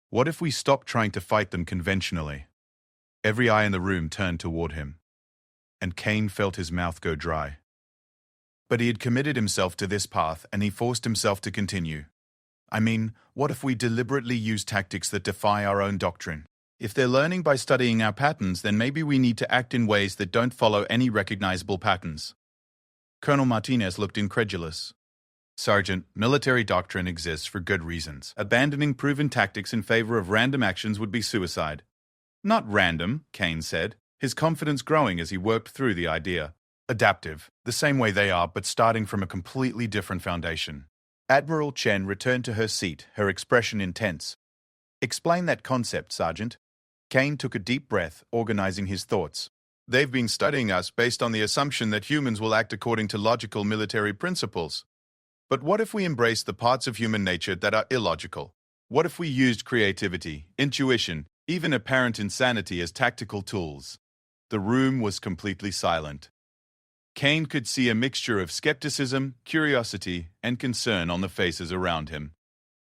what if we stopped trying to fight them conventionally? Every eye in the room turned toward him, and Kane felt his mouth go dry. But he had committed himself to this path, and he forced himself to continue. I mean, what if we deliberately use tactics that defy our own doctrine? If they're learning by studying our patterns, then maybe we need to act in ways that don't follow any recognizable patterns. Colonel Martinez looked incredulous. Sergeant, military doctrine exists for good reasons. Abandoning proven tactics in favor of random actions would be suicide. Not random, Kane said, his confidence growing as he worked through the idea. Adaptive, the same way they are, but starting from a completely different foundation. Admiral Chen returned to her seat, her expression intense. Explain that concept, Sergeant. Kane took a deep breath, organizing his thoughts. They've been studying us based on the assumption that humans will act according to logical military principles. But what if we embrace the parts of human nature that are illogical? What if we used creativity, intuition, even apparent insanity as tactical tools? The room was completely silent. Kane could see a mixture of skepticism, curiosity, and concern on the faces around him.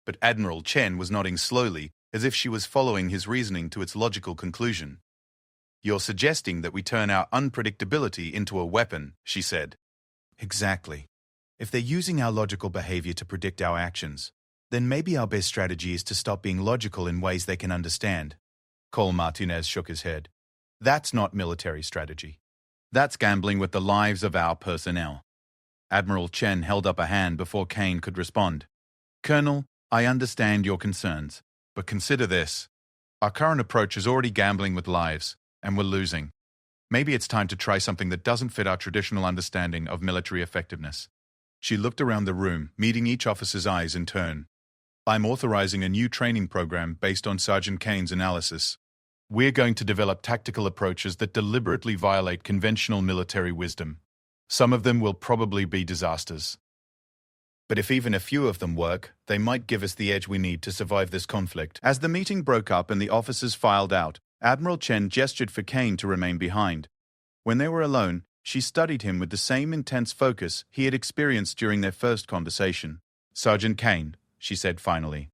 But Admiral Chen was nodding slowly, as if she was following his reasoning to its logical conclusion. You're suggesting that we turn our unpredictability into a weapon, she said. Exactly. If they're using our logical behavior to predict our actions, then maybe our best strategy is to stop being logical in ways they can understand. Col Martinez shook his head. That's not military strategy. That's gambling with the lives of our personnel. Admiral Chen held up a hand before Kane could respond. Colonel, I understand your concerns, but consider this. Our current approach is already gambling with lives, and we're losing. Maybe it's time to try something that doesn't fit our traditional understanding of military effectiveness. She looked around the room, meeting each officer's eyes in turn. I'm authorizing a new training program based on Sergeant Kane's analysis. We're going to develop tactical approaches that deliberately violate conventional military wisdom. Some of them will probably be disasters. But if even a few of them work, they might give us the edge we need to survive this conflict. As the meeting broke up and the officers filed out, Admiral Chen gestured for Kane to remain behind. When they were alone, she studied him with the same intense focus he had experienced during their first conversation. Sergeant Kane, she said finally.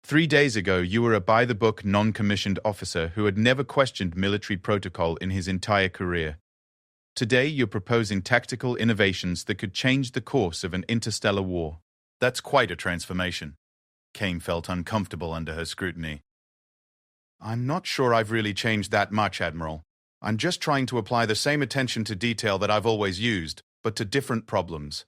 3 days ago, you were a by-the-book, non-commissioned officer who had never questioned military protocol in his entire career. Today, you're proposing tactical innovations that could change the course of an interstellar war. That's quite a transformation. Kane felt uncomfortable under her scrutiny. I'm not sure I've really changed that much, Admiral. I'm just trying to apply the same attention to detail that I've always used, but to different problems.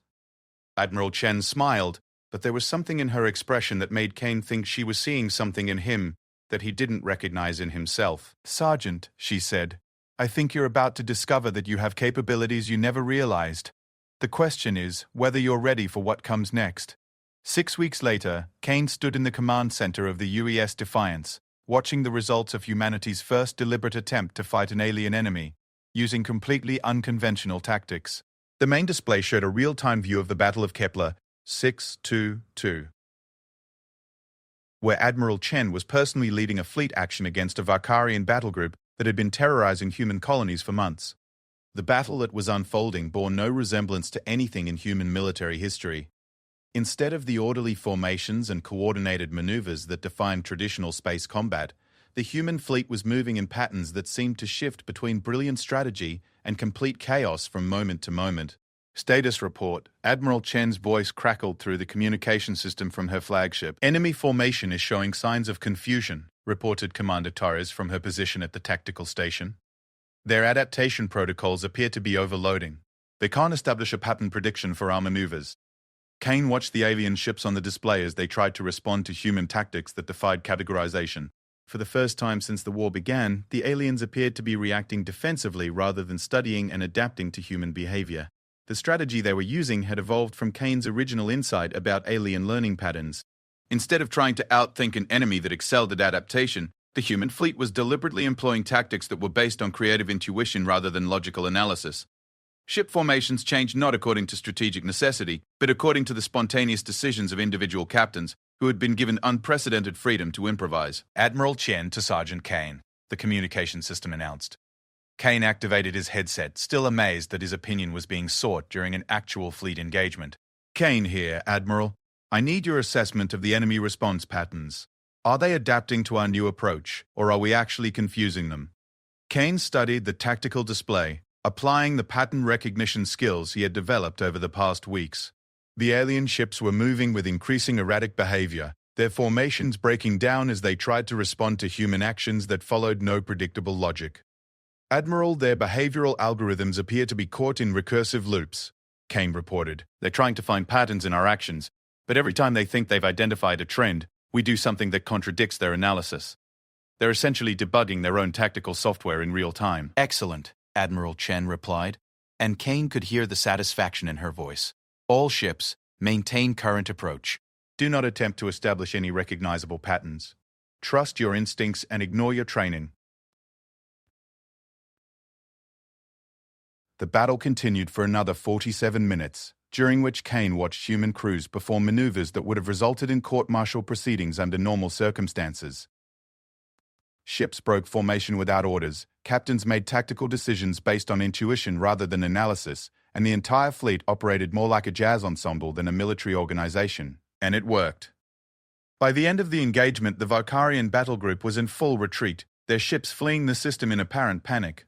Admiral Chen smiled, but there was something in her expression that made Kane think she was seeing something in him that he didn't recognize in himself. Sergeant, she said, I think you're about to discover that you have capabilities you never realized. The question is whether you're ready for what comes next. 6 weeks later, Kane stood in the command center of the UES Defiance, watching the results of humanity's first deliberate attempt to fight an alien enemy, using completely unconventional tactics. The main display showed a real-time view of the Battle of Kepler 622, where Admiral Chen was personally leading a fleet action against a Vakarian battle group that had been terrorizing human colonies for months. The battle that was unfolding bore no resemblance to anything in human military history. Instead of the orderly formations and coordinated maneuvers that defined traditional space combat, the human fleet was moving in patterns that seemed to shift between brilliant strategy and complete chaos from moment to moment. Status report. Admiral Chen's voice crackled through the communication system from her flagship. Enemy formation is showing signs of confusion, reported Commander Torres from her position at the tactical station. Their adaptation protocols appear to be overloading. They can't establish a pattern prediction for our maneuvers. Kane watched the alien ships on the display as they tried to respond to human tactics that defied categorization. For the first time since the war began, the aliens appeared to be reacting defensively rather than studying and adapting to human behavior. The strategy they were using had evolved from Kane's original insight about alien learning patterns. Instead of trying to outthink an enemy that excelled at adaptation, the human fleet was deliberately employing tactics that were based on creative intuition rather than logical analysis. Ship formations changed not according to strategic necessity, but according to the spontaneous decisions of individual captains who had been given unprecedented freedom to improvise. Admiral Chen to Sergeant Kane, the communication system announced. Kane activated his headset, still amazed that his opinion was being sought during an actual fleet engagement. Kane here, Admiral. I need your assessment of the enemy response patterns. Are they adapting to our new approach, or are we actually confusing them? Kane studied the tactical display, applying the pattern recognition skills he had developed over the past weeks. The alien ships were moving with increasing erratic behavior, their formations breaking down as they tried to respond to human actions that followed no predictable logic. Admiral, their behavioral algorithms appear to be caught in recursive loops, Kane reported. They're trying to find patterns in our actions, but every time they think they've identified a trend, we do something that contradicts their analysis. They're essentially debugging their own tactical software in real time. Excellent, Admiral Chen replied, and Kane could hear the satisfaction in her voice. All ships, maintain current approach. Do not attempt to establish any recognizable patterns. Trust your instincts and ignore your training. The battle continued for another 47 minutes, during which Kane watched human crews perform maneuvers that would have resulted in court-martial proceedings under normal circumstances. Ships broke formation without orders, captains made tactical decisions based on intuition rather than analysis, and the entire fleet operated more like a jazz ensemble than a military organization. And it worked. By the end of the engagement, the Vicarian battle group was in full retreat, their ships fleeing the system in apparent panic.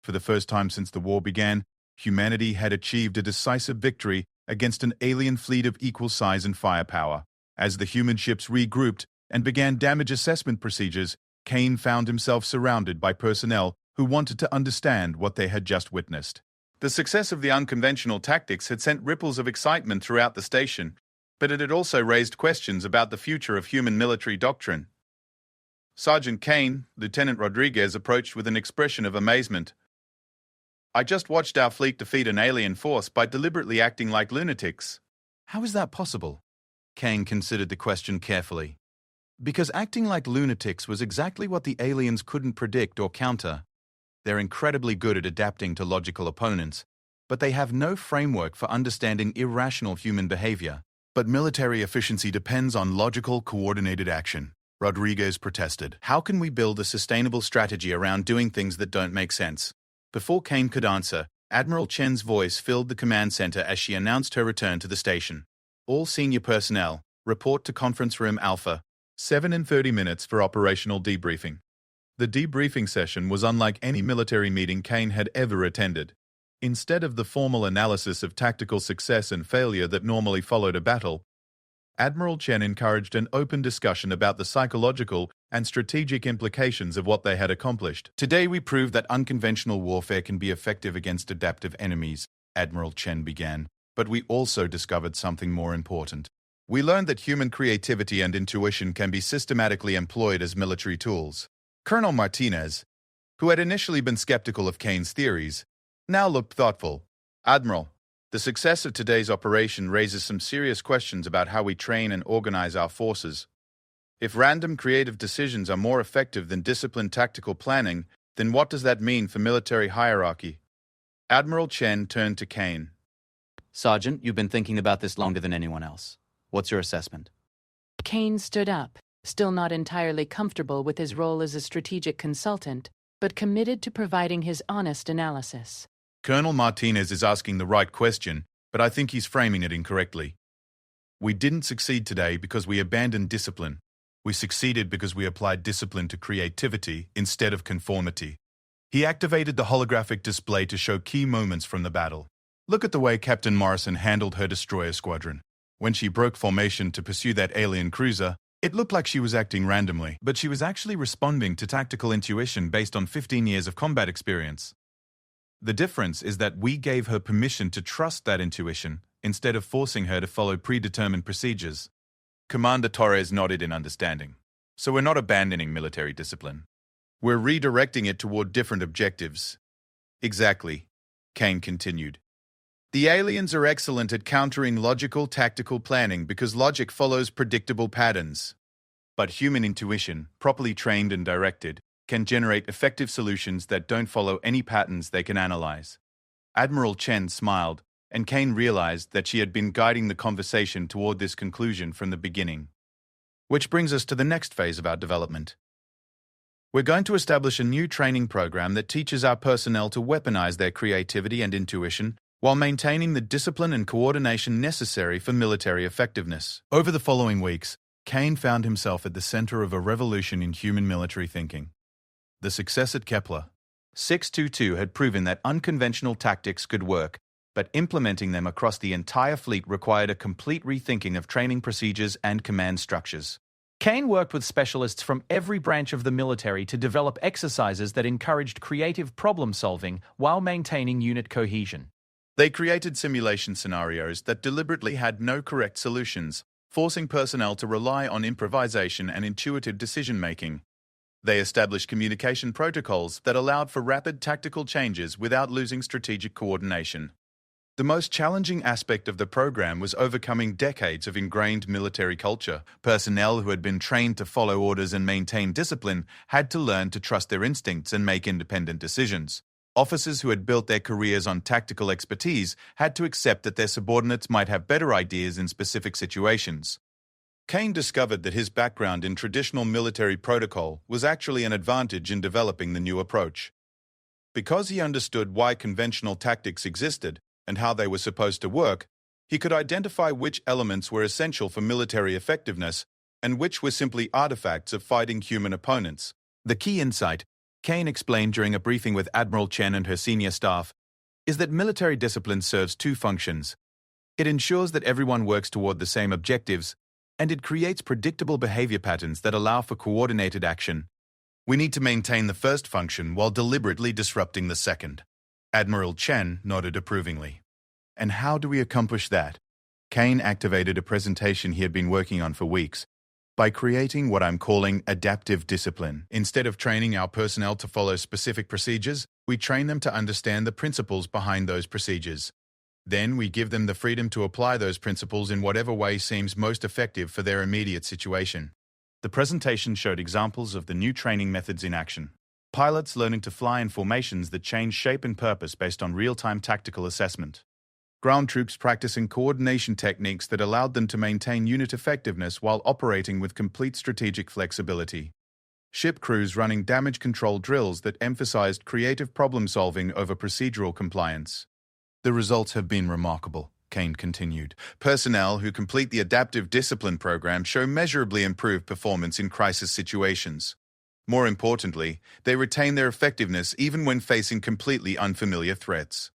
For the first time since the war began, humanity had achieved a decisive victory against an alien fleet of equal size and firepower. As the human ships regrouped and began damage assessment procedures, Kane found himself surrounded by personnel who wanted to understand what they had just witnessed. The success of the unconventional tactics had sent ripples of excitement throughout the station, but it had also raised questions about the future of human military doctrine. Sergeant Kane, Lieutenant Rodriguez, approached with an expression of amazement. I just watched our fleet defeat an alien force by deliberately acting like lunatics. How is that possible? Kane considered the question carefully. Because acting like lunatics was exactly what the aliens couldn't predict or counter. They're incredibly good at adapting to logical opponents, but they have no framework for understanding irrational human behavior. But military efficiency depends on logical, coordinated action, Rodriguez protested. How can we build a sustainable strategy around doing things that don't make sense? Before Kane could answer, Admiral Chen's voice filled the command center as she announced her return to the station. All senior personnel, report to Conference Room Alpha, 7:30 minutes for operational debriefing. The debriefing session was unlike any military meeting Kane had ever attended. Instead of the formal analysis of tactical success and failure that normally followed a battle, Admiral Chen encouraged an open discussion about the psychological and strategic implications of what they had accomplished. Today we proved that unconventional warfare can be effective against adaptive enemies, Admiral Chen began, but we also discovered something more important. We learned that human creativity and intuition can be systematically employed as military tools. Colonel Martinez, who had initially been skeptical of Kane's theories, now looked thoughtful. Admiral, the success of today's operation raises some serious questions about how we train and organize our forces. If random creative decisions are more effective than disciplined tactical planning, then what does that mean for military hierarchy? Admiral Chen turned to Kane. Sergeant, you've been thinking about this longer than anyone else. What's your assessment? Kane stood up, still not entirely comfortable with his role as a strategic consultant, but committed to providing his honest analysis. Colonel Martinez is asking the right question, but I think he's framing it incorrectly. We didn't succeed today because we abandoned discipline. We succeeded because we applied discipline to creativity instead of conformity. He activated the holographic display to show key moments from the battle. Look at the way Captain Morrison handled her destroyer squadron. When she broke formation to pursue that alien cruiser, it looked like she was acting randomly, but she was actually responding to tactical intuition based on 15 years of combat experience. The difference is that we gave her permission to trust that intuition instead of forcing her to follow predetermined procedures. Commander Torres nodded in understanding. So we're not abandoning military discipline. We're redirecting it toward different objectives. Exactly, Kane continued. The aliens are excellent at countering logical, tactical planning because logic follows predictable patterns. But human intuition, properly trained and directed, can generate effective solutions that don't follow any patterns they can analyze. Admiral Chen smiled, and Kane realized that she had been guiding the conversation toward this conclusion from the beginning. Which brings us to the next phase of our development. We're going to establish a new training program that teaches our personnel to weaponize their creativity and intuition while maintaining the discipline and coordination necessary for military effectiveness. Over the following weeks, Kane found himself at the center of a revolution in human military thinking. The success at Kepler 622 had proven that unconventional tactics could work, but implementing them across the entire fleet required a complete rethinking of training procedures and command structures. Kane worked with specialists from every branch of the military to develop exercises that encouraged creative problem-solving while maintaining unit cohesion. They created simulation scenarios that deliberately had no correct solutions, forcing personnel to rely on improvisation and intuitive decision-making. They established communication protocols that allowed for rapid tactical changes without losing strategic coordination. The most challenging aspect of the program was overcoming decades of ingrained military culture. Personnel who had been trained to follow orders and maintain discipline had to learn to trust their instincts and make independent decisions. Officers who had built their careers on tactical expertise had to accept that their subordinates might have better ideas in specific situations. Kane discovered that his background in traditional military protocol was actually an advantage in developing the new approach. Because he understood why conventional tactics existed and how they were supposed to work, he could identify which elements were essential for military effectiveness and which were simply artifacts of fighting human opponents. The key insight, Kane explained during a briefing with Admiral Chen and her senior staff, is that military discipline serves two functions. It ensures that everyone works toward the same objectives, and it creates predictable behavior patterns that allow for coordinated action. We need to maintain the first function while deliberately disrupting the second. Admiral Chen nodded approvingly. And how do we accomplish that? Kane activated a presentation he had been working on for weeks by creating what I'm calling adaptive discipline. Instead of training our personnel to follow specific procedures, we train them to understand the principles behind those procedures. Then we give them the freedom to apply those principles in whatever way seems most effective for their immediate situation. The presentation showed examples of the new training methods in action. Pilots learning to fly in formations that change shape and purpose based on real-time tactical assessment. Ground troops practicing coordination techniques that allowed them to maintain unit effectiveness while operating with complete strategic flexibility. Ship crews running damage control drills that emphasized creative problem-solving over procedural compliance. The results have been remarkable, Kane continued. Personnel who complete the adaptive discipline program show measurably improved performance in crisis situations. More importantly, they retain their effectiveness even when facing completely unfamiliar threats.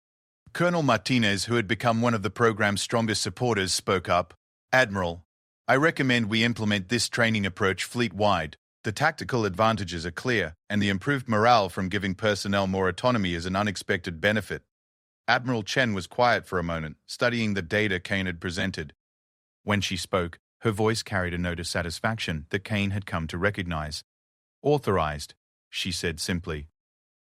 Colonel Martinez, who had become one of the program's strongest supporters, spoke up. Admiral, I recommend we implement this training approach fleet-wide. The tactical advantages are clear, and the improved morale from giving personnel more autonomy is an unexpected benefit. Admiral Chen was quiet for a moment, studying the data Kane had presented. When she spoke, her voice carried a note of satisfaction that Kane had come to recognize. Authorized, she said simply.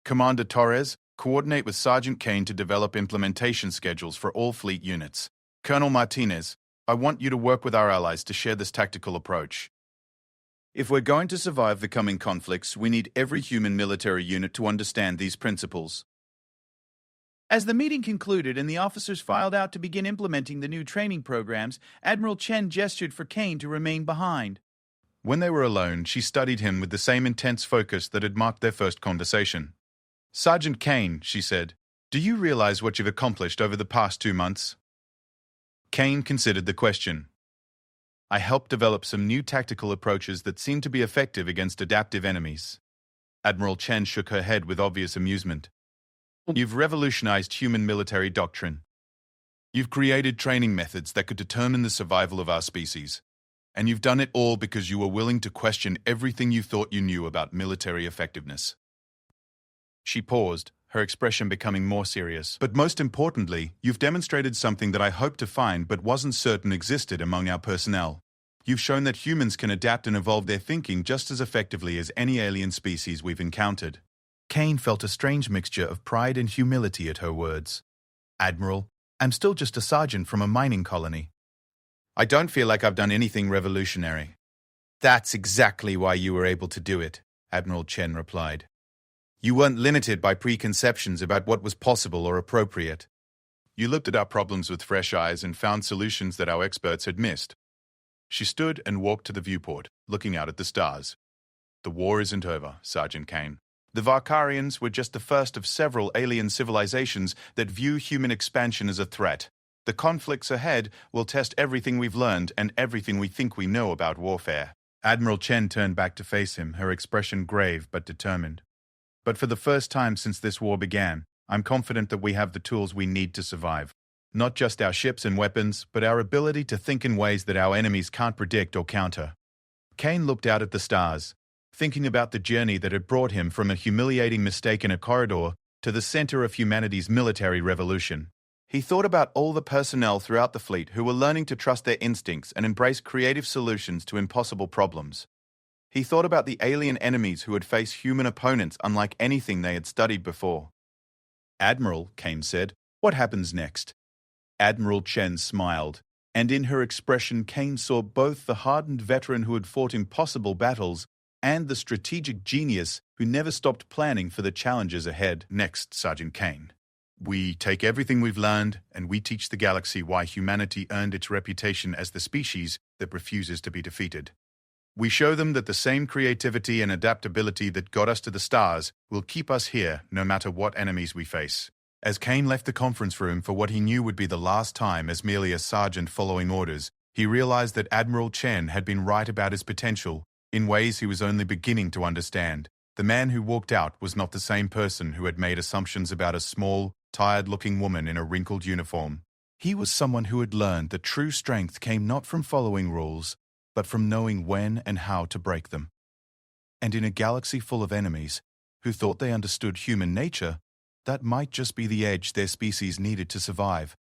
Commander Torres, coordinate with Sergeant Kane to develop implementation schedules for all fleet units. Colonel Martinez, I want you to work with our allies to share this tactical approach. If we're going to survive the coming conflicts, we need every human military unit to understand these principles. As the meeting concluded and the officers filed out to begin implementing the new training programs, Admiral Chen gestured for Kane to remain behind. When they were alone, she studied him with the same intense focus that had marked their first conversation. Sergeant Kane, she said, do you realize what you've accomplished over the past 2 months? Kane considered the question. I helped develop some new tactical approaches that seem to be effective against adaptive enemies. Admiral Chen shook her head with obvious amusement. You've revolutionized human military doctrine. You've created training methods that could determine the survival of our species. And you've done it all because you were willing to question everything you thought you knew about military effectiveness. She paused, her expression becoming more serious. But most importantly, you've demonstrated something that I hoped to find but wasn't certain existed among our personnel. You've shown that humans can adapt and evolve their thinking just as effectively as any alien species we've encountered. Kane felt a strange mixture of pride and humility at her words. Admiral, I'm still just a sergeant from a mining colony. I don't feel like I've done anything revolutionary. That's exactly why you were able to do it, Admiral Chen replied. You weren't limited by preconceptions about what was possible or appropriate. You looked at our problems with fresh eyes and found solutions that our experts had missed. She stood and walked to the viewport, looking out at the stars. The war isn't over, Sergeant Kane. The Varkarians were just the first of several alien civilizations that view human expansion as a threat. The conflicts ahead will test everything we've learned and everything we think we know about warfare. Admiral Chen turned back to face him, her expression grave but determined. But for the first time since this war began, I'm confident that we have the tools we need to survive. Not just our ships and weapons, but our ability to think in ways that our enemies can't predict or counter. Kane looked out at the stars, thinking about the journey that had brought him from a humiliating mistake in a corridor to the center of humanity's military revolution. He thought about all the personnel throughout the fleet who were learning to trust their instincts and embrace creative solutions to impossible problems. He thought about the alien enemies who would face human opponents unlike anything they had studied before. Admiral, Kane said, what happens next? Admiral Chen smiled, and in her expression Kane saw both the hardened veteran who had fought impossible battles and the strategic genius who never stopped planning for the challenges ahead. Next, Sergeant Kane. We take everything we've learned and we teach the galaxy why humanity earned its reputation as the species that refuses to be defeated. We show them that the same creativity and adaptability that got us to the stars will keep us here no matter what enemies we face. As Kane left the conference room for what he knew would be the last time as merely a sergeant following orders, he realized that Admiral Chen had been right about his potential in ways he was only beginning to understand. The man who walked out was not the same person who had made assumptions about a small, tired-looking woman in a wrinkled uniform. He was someone who had learned that true strength came not from following rules, but from knowing when and how to break them. And in a galaxy full of enemies who thought they understood human nature, that might just be the edge their species needed to survive.